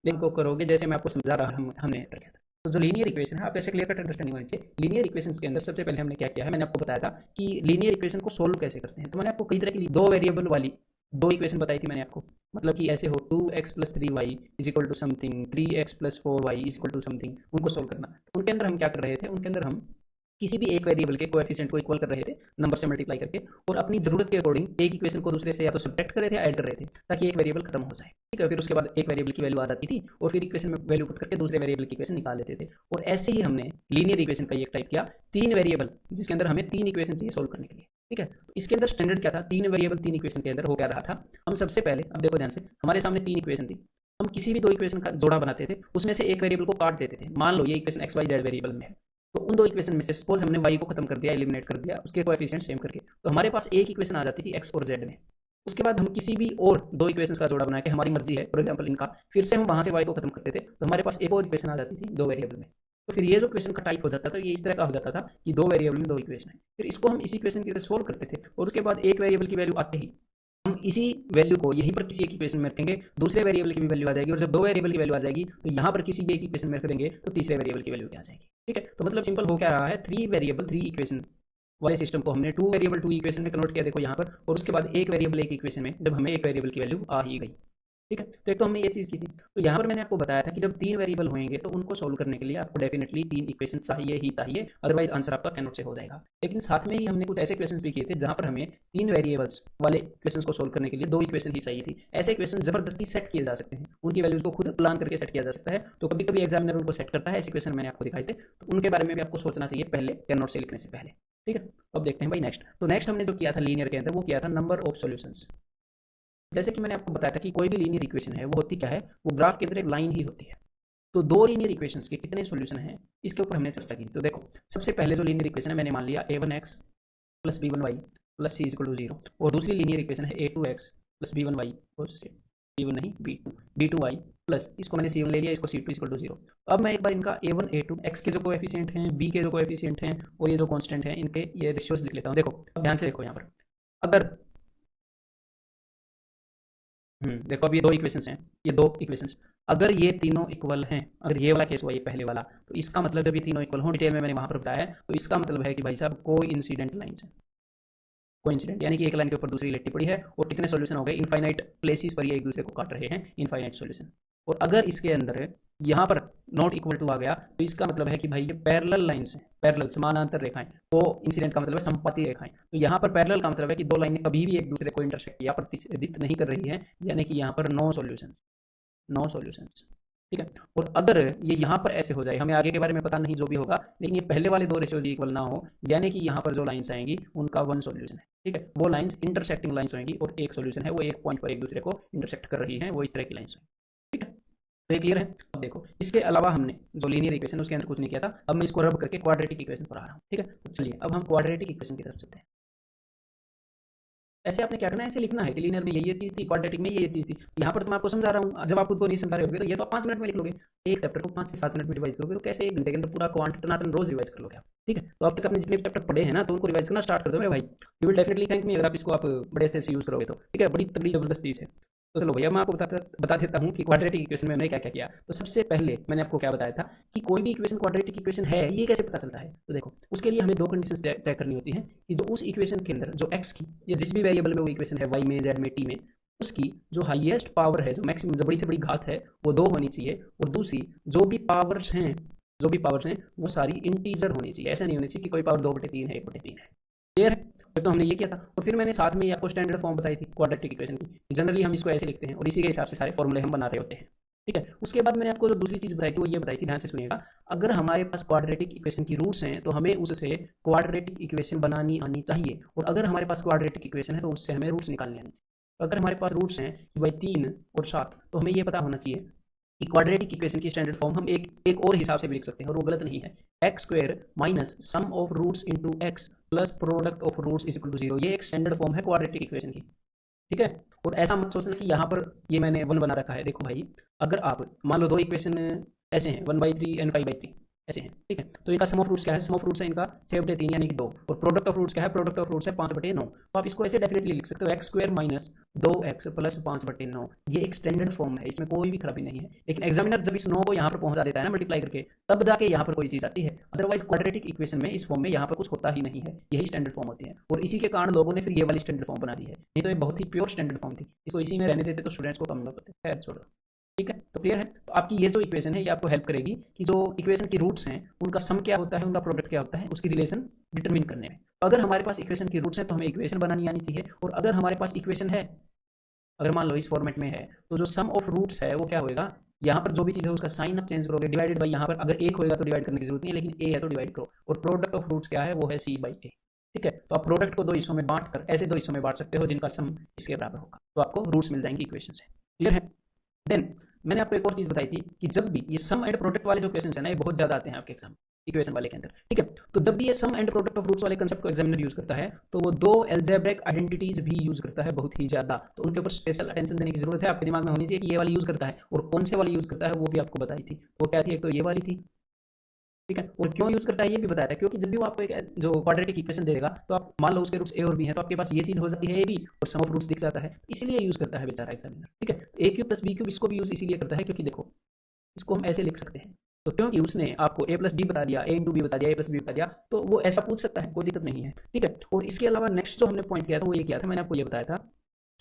लेकिन को करोगे जैसे मैं आपको समझा रहा हमने किया था। तो जो लीनियर इक्वेशन है, आप ऐसे क्लियर कट अंडरस्टैंडिंग होनी चाहिए। लीनियर इक्वेशंस के अंदर सबसे पहले हमने क्या किया है, मैंने आपको बताया था कि लीनियर इक्वेशन को सोल्व कैसे करते हैं। तो मैंने आपको कई तरह की दो वेरिएबल वाली दो इक्वेशन बताई थी मैंने आपको। मतलब कि ऐसे हो 2x+3y is equal to something, 3x+4y is equal to something, उनको सोल्व करना। तो उनके अंदर हम क्या कर रहे थे, उनके अंदर हम किसी भी एक वेरिएबल के कोएफिशिएंट को इक्वल कर रहे थे नंबर से मल्टीप्लाई करके, और अपनी जरूरत के अकॉर्डिंग एक इक्वेशन को दूसरे से या तो सब्ट्रैक्ट कर रहे थे या ऐड कर रहे थे, ताकि एक वेरिएबल खत्म हो जाए। ठीक है, फिर उसके बाद एक वेरिएबल की वैल्यू आ जाती थी और फिर इक्वेशन में वैल्यू पुट करके दूसरे वेरिएबल की इक्वेशन निकाल लेते थे। और ऐसे ही हमने लीनियर इक्वेशन का एक टाइप किया, तीन वेरिएबल जिसके अंदर हमें तीन इक्वेशन चाहिए सोल्व करने के लिए। ठीक है, तो इसके अंदर स्टैंडर्ड क्या था, तीन वेरिएबल तीन इक्वेशन के अंदर हो क्या रहा था। हम सबसे पहले, अब देखो ध्यान से, हमारे सामने तीन इक्वेशन थी। हम किसी भी दो इक्वेशन का जोड़ा बनाते थे, उसमें से एक वेरिएबल को काट देते थे। मान लो ये equation x y z variable में है, तो उन दो इक्वेशन में से सपोज हमने y को खत्म कर दिया, एलिमिनेट कर दिया उसके कोएफिशिएंट सेम करके, तो हमारे पास एक इक्वेशन आ जाती थी x और z में। उसके बाद हम किसी भी और दो इक्वेशंस का जोड़ा बना के, हमारी मर्जी है फॉर एग्जांपल इनका, फिर से हम वहां से y को खत्म करते थे, तो हमारे पास एक और इक्वेशन आ जाती थी दो वेरिएबल में। तो फिर ये जो क्वेश्चन का टाइप हो जाता था, ये इस तरह का हो जाता था कि दो वेरिएबल में दो इक्वेशन है। फिर इसको हम इसी इक्वेशन की तरह सोल्व करते थे, और उसके बाद एक वेरिएबल की वैल्यू आते ही हम इसी वैल्यू को यहीं पर किसी एक इक्वेशन में रखेंगे, दूसरे वेरिएबल की भी वैल्यू आ जाएगी, और जब दो वेरिएबल की वैल्यू आ जाएगी तो यहाँ पर किसी भी एक इक्वेशन में रख देंगे तो तीसरे वेरिएबल की वैल्यू भी आ जाएगी। ठीक है, तो मतलब सिंपल हो क्या रहा है, थ्री वेरिएबल थ्री इक्वेशन वाले सिस्टम को हमने टू वेरिएबल टू इक्वेशन में कन्वर्ट किया, देखो यहाँ पर, और उसके बाद एक वेरिएबल एक इक्वेशन में, जब हमें एक वेरिएबल की वैल्यू आ ही गई। ठीक है, तो एक तो हमने ये चीज़ की थी। तो यहाँ पर मैंने आपको बताया था कि जब तीन वेरिएबल होंगे तो उनको सोल्व करने के लिए आपको डेफिनेटली तीन इक्वेशन चाहिए ही चाहिए, अदरवाइज आंसर आपका कैन नॉट से हो जाएगा। लेकिन साथ में ही हमने कुछ ऐसे क्वेश्चंस भी किए थे जहाँ पर हमें तीन वेरिएबल्स वाले क्वेश्चंस को सोल्व करने के लिए दो इक्वेशन ही चाहिए थी। ऐसे क्वेश्चन जबरदस्ती सेट किए जा सकते हैं, उनकी वैल्यूज को खुद प्लान करके सेट किया जा सकता है। तो कभी कभी एग्जामिनर उनको सेट करता है, ऐसे क्वेश्चन मैंने आपको दिखाए थे, तो उनके बारे में भी आपको सोचना चाहिए पहले, कैन नॉट से लिखने से पहले। ठीक है, अब देखते हैं भाई नेक्स्ट। तो नेक्स्ट हमने जो किया था लीनियर के अंदर, वो किया था नंबर ऑफ सॉल्यूशंस। जैसे कि मैंने आपको बताया था कि कोई भी लीनियर इक्वेशन है वो होती क्या है, वो ग्राफ के अंदर एक लाइन ही होती है। तो दो लीनियर इक्वेशंस के कितने सॉल्यूशन हैं, इसके ऊपर हमने चर्चा की। तो देखो, सबसे पहले जो लीनियर इक्वेशन है मैंने मान लिया a1x plus b1y plus c equal to zero, और दूसरी लीनियर इक्वेशन है a2x प्लस b1y और b1 नहीं b2y प्लस, इसको मैंने c1 ले लिया, इसको c2 इक्वल टू जीरो। अब मैं एक बार इनका a1 a2 x के जो कोएफिशिएंट हैं, b के जो कोएफिशिएंट हैं, और ये जो कांस्टेंट हैं, इनके ये रेशियोज लिख लेता हूँ। देखो अब ध्यान से देखो यहाँ पर, अगर देखो अब ये दो इक्वेशंस हैं, ये दो इक्वेशंस, अगर ये तीनों इक्वल हैं, अगर ये वाला केस हुआ ये पहले वाला, तो इसका मतलब जब ये तीनों इक्वल हो, डिटेल में मैंने वहां पर बताया है, तो इसका मतलब है कि भाई साहब को इंसिडेंट लाइन्स है। कोइंसिडेंट यानी कि एक लाइन के ऊपर दूसरी लिखनी पड़ी है, और कितने सॉल्यूशन हो गए, इनफाइनाइट प्लेसेस पर ये एक दूसरे को काट रहे हैं, इनफाइनाइट सॉल्यूशन। और अगर इसके अंदर यहाँ पर नॉट इक्वल टू आ गया, तो इसका मतलब है कि भाई ये पैरेलल लाइंस हैं, पैरेलल समानांतर रेखाएं। तो इंसिडेंट का मतलब है संपाती रेखाएं। तो यहाँ पर पैरेलल का मतलब है कि दो लाइनें कभी भी एक दूसरे को इंटरसेक्ट या प्रतिच्छेदित नहीं कर रही है, यानी कि यहाँ पर नो सॉल्यूशन, नो सॉल्यूशंस। ठीक है, और अगर ये यहाँ पर ऐसे हो जाए, हमें आगे के बारे में पता नहीं जो भी होगा, लेकिन ये पहले वाले दो रेशियोज इक्वल ना हो, यानी कि यहाँ पर जो लाइंस आएंगी उनका वन सॉल्यूशन है। ठीक है, वो लाइंस इंटरसेक्टिंग लाइंस होंगी, और एक सॉल्यूशन है वो एक पॉइंट पर एक दूसरे को इंटरसेक्ट कर रही है, वो इस तरह की लाइंस होंगी। ठीक है, तो ये क्लियर है। अब देखो, इसके अलावा हमने जो लीनियर इक्वेशन उसके अंदर कुछ नहीं किया था, अब मैं इसको रब करके क्वाड्रेटिक इक्वेशन पर आ रहा हूँ। ठीक है, तो चलिए अब हम क्वाड्रेटिक इक्वेशन की तरफ चलते हैं। ऐसे आपने क्या करना है, ऐसे लिखना है कि लीनियर में ये चीज थी, क्वाड्रेटिक में ये चीज थी। यहाँ पर तो मैं आपको समझा रहा हूँ, जब आप खुद को नहीं समझा रहे होगे तो ये तो आप 5 मिनट में लिख लोगे। एक चैप्टर को 5 से 7 मिनट में रिवाइज करोगे, तो कैसे एक घंटे के अंदर पूरा क्वांट टनाटन रोज रिवाइज कर लोगे आप। ठीक है, तो अब तक आपने जितने भी चैप्टर पढ़े हैं ना, तो उनको रिवाइज करना स्टार्ट कर दो मेरे भाई। You will definitely thank me अगर आप इसको आप बड़े अच्छे से यूज करोगे तो। ठीक है, बड़ी तगड़ी जबरदस्त चीज है। तो चलो भैया, मैं आपको बता देता हूँ कि क्वाड्रेटिक इक्वेशन में मैंने क्या क्या किया। तो सबसे पहले मैंने आपको क्या बताया था कि कोई भी इक्वेशन क्वाड्रेटिक इक्वेशन है ये कैसे पता चलता है। तो देखो, उसके लिए हमें दो कंडीशंस चेक करनी होती है कि जो उस इक्वेशन के अंदर जो एक्स की या जिस भी वेरिएबल में वो इक्वेशन है, वाई में, जेड में, टी में, उसकी जो हाईएस्ट पावर है, जो मैक्सिमम, जो बड़ी से बड़ी घात है, वो दो होनी चाहिए। और दूसरी, जो भी पावर्स हैं, जो भी पावर्स हैं वो सारी इंटीजर होनी चाहिए। ऐसा नहीं होनी चाहिए कि कोई पावर 2/3 है, 1/3 है। क्लियर है। तो हमने ये किया था, और फिर मैंने साथ में आपको स्टैंडर्ड फॉर्म बताई थी क्वाड्रेटिक इक्वेशन की। जनरली हम इसको ऐसे लिखते हैं, और इसी के हिसाब से सारे फॉर्मूले हम बना रहे होते हैं। ठीक है, उसके बाद मैंने आपको जो दूसरी चीज बताई थी वो ये बताई थी, ध्यान से सुनिएगा। अगर हमारे पास क्वाड्रेटिक इक्वेशन की रूट्स हैं तो हमें उससे क्वाड्रेटिक इक्वेशन बनानी आनी चाहिए, और अगर हमारे पास क्वाड्रेटिक इक्वेशन है तो उससे हमें रूट्स निकालने आनी चाहिए। अगर हमारे पास रूट्स हैं कि भाई 3 और 7, तो हमें ये पता होना चाहिए कि क्वाड्रेटिक इक्वेशन की स्टैंडर्ड फॉर्म हम एक और हिसाब से भी लिख सकते हैं, और वो गलत नहीं है। X square minus sum of roots into x plus product of roots is equal to zero, ये एक स्टैंडर्ड फॉर्म है क्वाड्रेटिक इक्वेशन की। ठीक है, और ऐसा मत सोचना कि यहाँ पर ये मैंने वन बना रखा है। देखो भाई, अगर आप मान लो दो इक्वेशन ऐसे हैं, 1/3 एंड 5/3, ऐसे हैं, ठीक है। तो इनका सम ऑफ रूट्स क्या है, सम ऑफ रूट्स है इनका 6/3 यानी कि 2, और प्रोडक्ट ऑफ रूट्स क्या है, प्रोडक्ट ऑफ रूट्स है 5/9। तो आप इसको ऐसे डेफिनेटली लिख सकते हो x square minus 2x plus 5/9। ये एक स्टैंडर्ड फॉर्म है, इसमें कोई भी खराबी नहीं है। लेकिन एग्जामिनर जब इस 9 को यहाँ पर पहुंचा देता है ना मल्टीप्लाई करके, तब जाके यहाँ पर कोई चीज आती है। अदरवाइज क्वाड्रेटिक इक्वेशन में इस फॉर्म में यहाँ पर कुछ होता ही नहीं है, यही स्टैंडर्ड फॉर्म होती है। और इसी के कारण लोगों ने फिर ये वाली स्टैंडर्ड फॉर्म बना दी है, नहीं तो ये बहुत ही प्योर स्टैंडर्ड फॉर्म थी। इसको इसी में रहने देते तो स्टूडेंट्स को कम लगते। खैर छोड़ो, ठीक है। तो क्लियर है। तो आपकी ये जो इक्वेशन है ये आपको हेल्प करेगी कि जो इक्वेशन की रूट्स हैं उनका सम क्या होता है, उनका प्रोडक्ट क्या होता है, उसकी रिलेशन डिटरमिन करने में। तो अगर हमारे पास इक्वेशन की रूट्स हैं तो हमें इक्वेशन बनानी आनी चाहिए, और अगर हमारे पास इक्वेशन है, अगर मान लो इस फॉर्मेट में है, तो जो सम ऑफ रूट्स है वो क्या होगा, यहाँ पर जो भी चीज़ है उसका साइन आप चेंज करोगे, डिवाइडेड बाई, यहाँ पर अगर एक होगा तो डिवाइड करने की जरूरत नहीं है, लेकिन ए है तो डिवाइड करो। और प्रोडक्ट ऑफ रूट्स क्या है, वो है c/a। ठीक है। तो आप प्रोडक्ट को दो हिस्सों में बांट कर ऐसे दो हिस्सों में बांट सकते हो जिनका सम इसके बराबर होगा, तो आपको रूट्स मिल जाएंगे इक्वेशन से। क्लियर है। देन मैंने आपको एक और चीज बताई थी कि जब भी ये सम एंड प्रोडक्ट वाले जो क्वेश्चन है ना, ये बहुत ज्यादा आते हैं आपके एग्जाम इक्वेशन वाले के अंदर, ठीक है। तो जब भी ये सम एंड प्रोडक्ट ऑफ रूट्स वाले कंसेप्ट को एग्जामिनर यूज करता है, तो वो दो एल्जेब्रिक आइडेंटिटीज भी यूज करता है बहुत ही ज्यादा। तो उनके ऊपर स्पेशल अटेंशन देने की जरूरत है, आपके दिमाग में होनी चाहिए कि ये वाली यूज करता है, और कौन से वाली यूज करता है वो भी आपको बताई थी। वो क्या थी, एक तो ये वाली थी, ठीक है। और क्यों यूज करता है ये भी बताया था, क्योंकि जब भी वो आपको एक जो क्वाड्रेटिक इक्वेशन दे देगा, तो आप मान लो उसके रूट्स ए और बी है, तो आपके पास ये चीज हो जाती है ए बी, और सम ऑफ रूट्स दिख जाता है, इसलिए यूज करता है बेचारा एग्जामिनर, ठीक है। ए क्यूब प्लस बी क्यूब इसको भी यूज इसीलिए करता है, क्योंकि देखो इसको हम ऐसे लिख सकते हैं, तो क्योंकि उसने आपको ए प्लस बी बता दिया, ए इंटू बी बता दिया, ए प्लस बी बता दिया, तो वो ऐसा पूछ सकता है, कोई दिक्कत नहीं है, ठीक है। और इसके अलावा नेक्स्ट जो हमने पॉइंट किया था वो ये किया था, मैंने आपको ये बताया था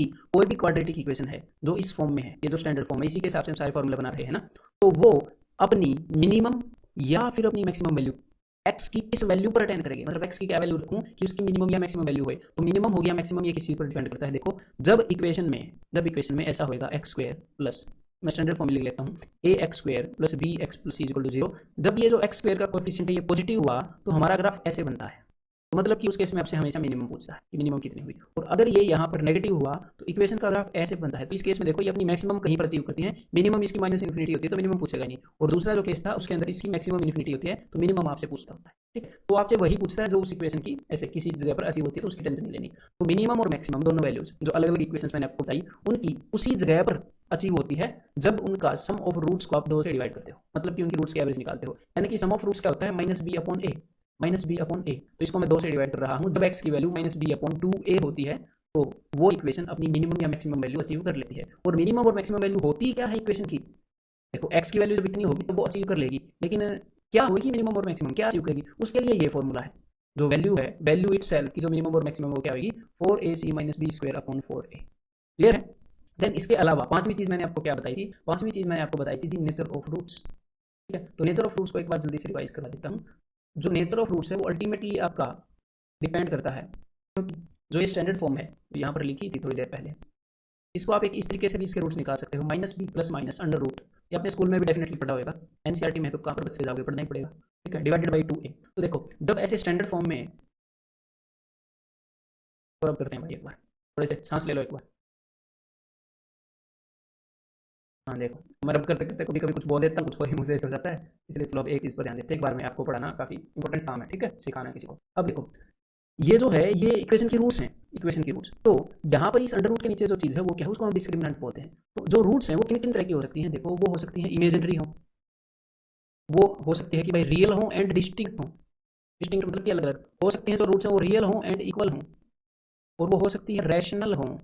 कि कोई भी क्वाड्रेटिक इक्वेशन है जो इस फॉर्म में है, ये जो स्टैंडर्ड फॉर्म है, इसी के हिसाब से हम सारे फॉर्मूले बना रहे हैं ना, तो वो अपनी मिनिमम या फिर अपनी मैक्सिमम वैल्यू एक्स की इस वैल्यू पर अटेंड करेगी। मतलब एक्स की क्या वैल्यू रखूं कि उसकी मिनिमम या मैक्सिमम वैल्यू है, तो मिनिमम हो गया मैक्सिमम ये किसी पर डिपेंड करता है। देखो जब इक्वेशन में ऐसा होगा एक्स स्क्वायर प्लस, मैं स्टैंडर्ड फॉर्म लिख लेता हूँ, A X square plus B X plus C equal to 0। जब ये जो एक्स स्क्वायर का कोएफिशिएंट है ये पॉजिटिव हुआ, तो हमारा ग्राफ ऐसे बनता है। तो मतलब कि उस केस में आपसे हमेशा मिनिमम पूछता है कि मिनिमम कितनी हुई। और अगर ये यहाँ पर नेगेटिव हुआ तो इक्वेशन का ग्राफ ऐसे बनता है। तो इस केस में देखो ये अपनी मैक्सिमम कहीं पर अचीव करती है, मिनिमम इसकी माइनस इन्फिनिटी होती है तो मिनिमम पूछेगा नहीं। और दूसरा जो केस था उसके अंदर इसकी मैक्सिमम इन्फिनिटी होती है तो मिनिमम आपसे पूछता होता है, ठीक है। तो आपसे वही पूछता है जो उस इक्वेशन की ऐसे किसी जगह पर अचीव होती है, तो उसकी टेंशन नहीं लेनी। तो मिनिमम और मैक्सिमम दोनों वैल्यूज जो अलग अलग इक्वेशन मैंने आपको बताई, उनकी उसी जगह पर अचीव होती है जब उनका सम ऑफ रूट्स को आप दो से डिवाइड करते हो, मतलब कि उनकी रूट्स की एवरेज निकालते हो। यानी कि सम ऑफ रूट्स क्या होता है, माइनस बी अपॉन ए, माइनस बी अपॉन ए। तो इसको मैं दो से डिवाइड कर रहा हूँ, जब एक्स की value minus B upon 2a होती है, तो वो इक्वेशन अपनी मिनिमम या मैक्सिमम वैल्यू अचीव कर लेती है। और मिनिमम और मैक्सिमम वैल्यू होती क्या है इक्वेशन की, देखो एक्स की वैल्यू जब इतनी होगी तो वो अचीव कर लेगी, लेकिन क्या होगी मिनिमम और मैक्सिमम क्या अचीव करेगी, उसके लिए ये फॉर्मूला है। जो वैल्यू है, वैल्यू इट सेल्फ की जो मिनिमम और मैक्सिमम वो क्या होगी, 4ac minus b square upon 4a। Clear है। देन इसके अलावा पांचवी चीज मैंने आपको क्या बताई थी, पांचवी चीज मैंने आपको बताई थी नेचर ऑफ रूट्स, ठीक है। तो नेचर ऑफ रूट्स को एक बार जल्दी से रिवाइज करवा देता हूँ। जो नेचर ऑफ रूट्स है वो अल्टीमेटली आपका डिपेंड करता है, क्योंकि जो ये स्टैंडर्ड फॉर्म है यहाँ पर लिखी थी थोड़ी देर पहले, इसको आप एक इस तरीके से भी इसके रूट्स निकाल सकते हो, minus b plus minus under root. ये अपने स्कूल में भी डेफिनेटली पढ़ा होगा, एनसीईआरटी में तो कहाँ पर बच्चे जाओगे, पढ़ना ही पड़ेगा, ठीक है। Divided by 2a। तो देखो जब ऐसे स्टैंडर्ड फॉर्म में, और अब करते हैं भाई एक बार, थोड़े से सांस ले लो एक बार। हाँ देखो मैं रब करते करते कभी कभी कुछ बोल देता हूँ, कुछ वही मुझसे हो जाता है, इसलिए चलो अब एक चीज़ पर ध्यान देते हैं। एक बार में आपको पढ़ाना काफ़ी इंपॉर्टेंट काम है, ठीक है, सिखाना किसी को। अब देखो ये जो है ये इक्वेशन की रूट्स हैं, इक्वेशन की रूट्स। तो यहाँ पर इस अंडर रूट के नीचे जो चीज़ है वो क्या है, उसको हम डिस्क्रिमिनेंट बोलते हैं। तो जो रूट्स हैं वो किन किन तरह की हो सकती हैं, देखो वो हो सकती हैं इमेजिनरी हो, वो हो सकती है कि भाई रियल हो एंड डिस्टिंक्ट हो। डिस्टिंक्ट मतलब कि अलग अलग हो सकती हैं जो रूट्स हैं, वो रियल हो एंड इक्वल हो, और वो हो सकती है रैशनल हो,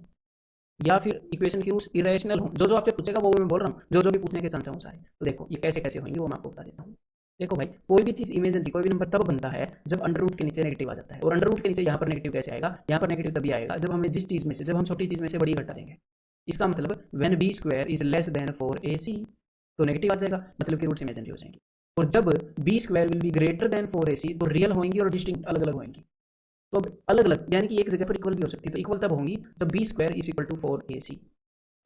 या फिर इक्वेशन की रूट्स इरेशनल हो। जो जो आपसे पूछेगा वो मैं बोल रहा हूँ, जो जो भी पूछने के चांस हैं सारे। तो देखो ये कैसे कैसे होंगे वो मैं आपको बता देता हूँ। देखो भाई कोई भी चीज इमेजिनरी, कोई भी नंबर तब बनता है जब अंडर रूट के नीचे नेगेटिव आ जाता है। और अंडर रूट के नीचे यहाँ पर नेगेटिव कैसे आएगा, यहाँ पर नेगेटिव तभी आएगा जब हमने जिस चीज में से, जब हम छोटी चीज में से बड़ी घटा देंगे। इसका मतलब when b square is less than 4ac, तो नेगेटिव आ जाएगा, मतलब कि रूट्स इमेजिनरी हो जाएंगी। और जब b square will be greater than 4ac, तो रियल होंगी और डिस्टिंक्ट अलग अलग होंगी। तो अब अलग अलग यानी कि एक जगह पर इक्वल भी हो सकती है, तो इक्वल तब होंगी जब b square is equal to 4ac।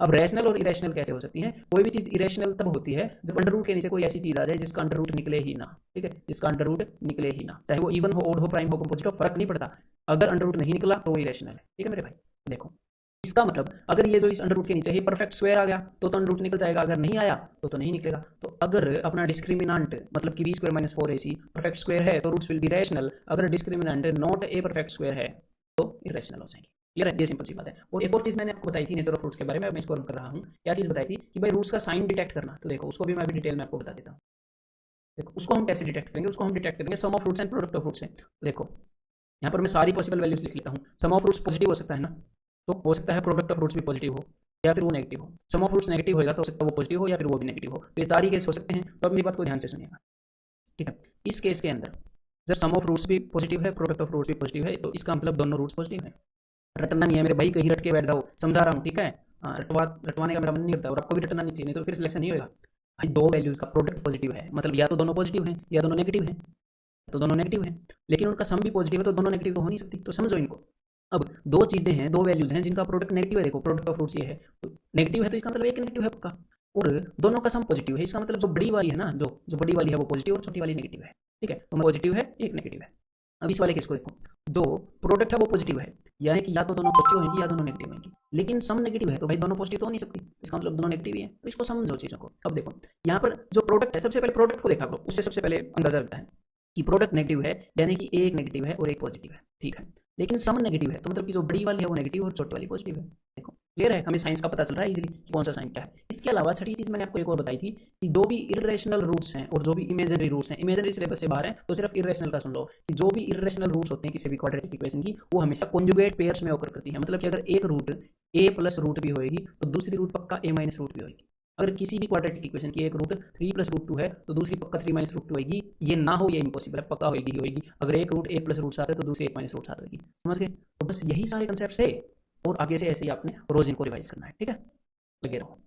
अब रैशनल और इरेशनल कैसे हो सकती है, कोई भी चीज इरेशनल तब होती है जब अंडर रूट के नीचे कोई ऐसी चीज आ जाए जिसका अंडर रूट निकले ही ना, ठीक है, जिसका अंडर रूट निकले ही ना, चाहे वो इवन हो, ओड हो, प्राइम हो, कंपोजिट हो, फर्क नहीं पड़ता। अगर अंडर रूट नहीं निकला तो वो इरेशनल है, ठीक है मेरे भाई। देखो इसका मतलब अगर ये जो इस अंडर रूट के नीचे ही परफेक्ट स्क्वायर आ गया तो अंडर रूट निकल जाएगा, अगर नहीं आया तो नहीं निकलेगा। तो अगर अपना डिस्क्रिमिनांट मतलब कि b square minus 4ac perfect square है तो रूट्स विल बी रैशनल, अगर discriminant not a perfect square है तो इरेशनल हो जाएंगे। क्लियर है, ये सिंपल सी बात है। और एक और चीज मैंने आपको बताई थी नेचर ऑफ रूट्स के बारे में, मैं इसको रन कर रहा हूँ। क्या चीज बताई थी कि भाई रूट्स का साइन डिटेक्ट करना, तो देखो उसको भी मैं अभी डिटेल में आपको बता देता हूँ। देखो उसको हम कैसे डिटेक्ट करेंगे, उसको हम डिटेक्ट करेंगे sum of roots and product of roots से। तो देखो यहाँ पर मैं सारी पॉसिबल वैल्यूज लिख लेता हूँ। सम ऑफ फ्रूट्स पॉजिटिव हो सकता है ना, तो हो सकता है प्रोडक्ट ऑफ फ्रूट्स भी पॉजिटिव हो या फिर वो नेगेटिव हो। सम ऑफ फ्रूट्स नेगेटिव होगा तो हो सकता है वो पॉजिटिव हो या फिर वो भी नेगेटिव हो। तो ये चार ही केस हो सकते हैं। तो अपनी बात को ध्यान से सुनिएगा, ठीक है। इस केस के अंदर जब सम ऑफ फ्रूट्स भी पॉजिटिव है, प्रोडक्ट ऑफ फ्रूट्स भी पॉजिटिव है, तो इसका मतलब दोनों रूट्स पॉजिटिव है। रटना नहीं है मेरे भाई, कहीं रट के बैठ जाओ, समझा रहा हूँ, ठीक है। रटवाने का मेरा मन नहीं करता और आपको भी रटना नहीं चाहिए, नहीं तो फिर सिलेक्शन नहीं होगा। भाई दो वैल्यूज का प्रोडक्ट पॉजिटिव है, मतलब या तो दोनों पॉजिटिव है या दोनों नेगेटिव है, तो दोनों नेगेटिव है। लेकिन उनका सम भी पॉजिटिव है तो दोनों नेगेटिव तो हो नहीं सकती। तो समझो इनको। अब दो चीजें हैं, दो वैल्यूज हैं जिनका प्रोडक्ट नेगेटिव है। देखो प्रोडक्ट ऑफ फ्रूट्स ये है, नेगेटिव है तो इसका मतलब एक नेगेटिव है पक्का। और दोनों का सम पॉजिटिव है, इसका मतलब जो बड़ी वाली है ना, जो जो बड़ी वाली है वो पॉजिटिव और छोटी वाली नेगेटिव है, ठीक है। तो पॉजिटिव है, एक नेगेटिव है। अब इस वाले केस को देखो, दो प्रोडक्ट है वो पॉजिटिव है, यानी कि या तो दोनों पॉजिटिव होंगी या दोनों नेगेटिव होंगी। लेकिन सम नेगेटिव है तो भाई दोनों पॉजिटिव तो हो नहीं सकती, इसका मतलब दोनों नेगेटिव ही है। तो इसको समझो चीजों को। अब देखो यहाँ पर जो प्रोडक्ट है, सबसे पहले प्रोडक्ट को देखा करो, उससे सबसे पहले अंदाजा लगता है कि प्रोडक्ट नेगेटिव है, यानी कि एक नेगेटिव है और एक पॉजिटिव है, ठीक है। लेकिन सम नेगेटिव है तो मतलब कि जो बड़ी वाली है वो नेगेटिव और छोटी वाली पॉजिटिव है। देखो क्लियर है, हमें साइंस का पता चल रहा है इजीली कि कौन सा साइन क्या है। इसके अलावा छठी चीज मैंने आपको एक और बताई थी कि जो भी इरेशनल रूट्स हैं और जो भी इमेजिनरी रूट्स हैं, इमेजिनरी सिलेबस से बाहर है तो सिर्फ इरेशनल का सुन लो, कि जो भी इरेशनल रूट्स होते हैं किसी भी क्वाड्रेटिक इक्वेशन की, वो हमेशा कॉन्जुगेट पेयर्स में होकर करती है। मतलब कि अगर एक रूट ए प्लस रूट भी होगी तो दूसरी रूट पक्का ए माइनस रूट भी होगी। अगर किसी भी क्वाड्रेटिक इक्वेशन की एक रूट 3 + रूट 2 है तो दूसरी पक्का 3 - रूट 2 होगी। ये ना हो ये इम्पॉसिबल है, पक्का होगी ही होगी। अगर एक रूट 1 + रूट 7 है तो दूसरी 1 - रूट 7 होगी। समझ गए? तो बस यही सारे कंसेप्ट है और आगे से ऐसे ही आपने रोज इनको रिवाइज करना है, ठीक है। लगे रहो।